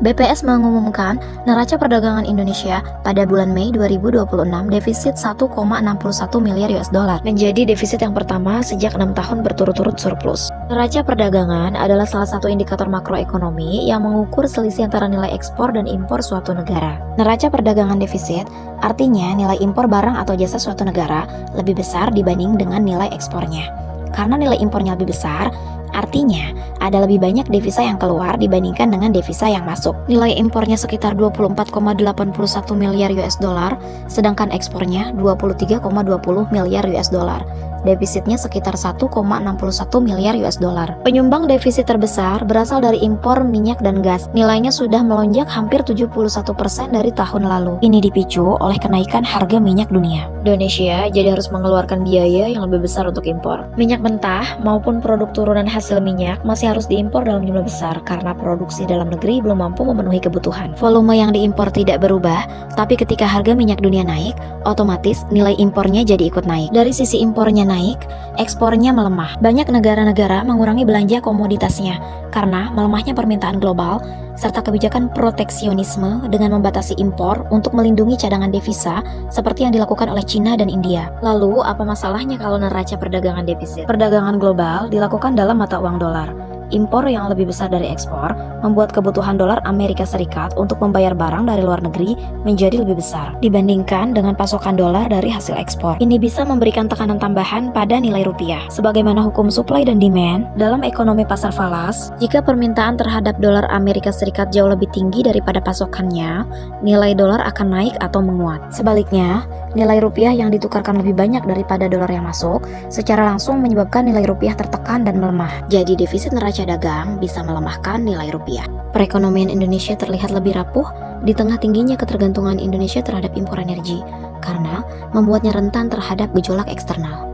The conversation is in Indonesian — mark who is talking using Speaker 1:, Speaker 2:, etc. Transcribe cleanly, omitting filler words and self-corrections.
Speaker 1: BPS mengumumkan neraca perdagangan Indonesia pada bulan Mei 2026 defisit 1,61 miliar US dollar, menjadi defisit yang pertama sejak 6 tahun berturut-turut surplus. Neraca perdagangan adalah salah satu indikator makroekonomi yang mengukur selisih antara nilai ekspor dan impor suatu negara. Neraca perdagangan defisit artinya nilai impor barang atau jasa suatu negara lebih besar dibanding dengan nilai ekspornya. Karena nilai impornya lebih besar, artinya ada lebih banyak devisa yang keluar dibandingkan dengan devisa yang masuk. Nilai impornya sekitar 24,81 miliar US dollar, sedangkan ekspornya 23,20 miliar US dollar. Defisitnya sekitar 1,61 miliar US dollar. Penyumbang defisit terbesar berasal dari impor minyak dan gas. Nilainya sudah melonjak hampir 71% dari tahun lalu. Ini dipicu oleh kenaikan harga minyak dunia. Indonesia jadi harus mengeluarkan biaya yang lebih besar untuk impor. Minyak mentah maupun produk turunan hasil minyak masih harus diimpor dalam jumlah besar karena produksi dalam negeri belum mampu memenuhi kebutuhan. Volume yang diimpor tidak berubah, tapi ketika harga minyak dunia naik, otomatis nilai impornya jadi ikut naik. Dari sisi impornya naik, ekspornya melemah. Banyak negara-negara mengurangi belanja komoditasnya karena melemahnya permintaan global serta kebijakan proteksionisme dengan membatasi impor untuk melindungi cadangan devisa seperti yang dilakukan oleh China dan India. Lalu, apa masalahnya kalau neraca perdagangan defisit? Perdagangan global dilakukan dalam mata uang dolar. Impor yang lebih besar dari ekspor membuat kebutuhan dolar Amerika Serikat untuk membayar barang dari luar negeri menjadi lebih besar dibandingkan dengan pasokan dolar dari hasil ekspor. Ini bisa memberikan tekanan tambahan pada nilai rupiah. Sebagaimana hukum supply dan demand dalam ekonomi pasar falas, jika permintaan terhadap dolar Amerika Serikat jauh lebih tinggi daripada pasokannya, nilai dolar akan naik atau menguat. Sebaliknya, nilai rupiah yang ditukarkan lebih banyak daripada dolar yang masuk, secara langsung menyebabkan nilai rupiah tertekan dan melemah. Jadi defisit neraca dagang bisa melemahkan nilai rupiah. Perekonomian Indonesia terlihat lebih rapuh di tengah tingginya ketergantungan Indonesia terhadap impor energi, karena membuatnya rentan terhadap gejolak eksternal.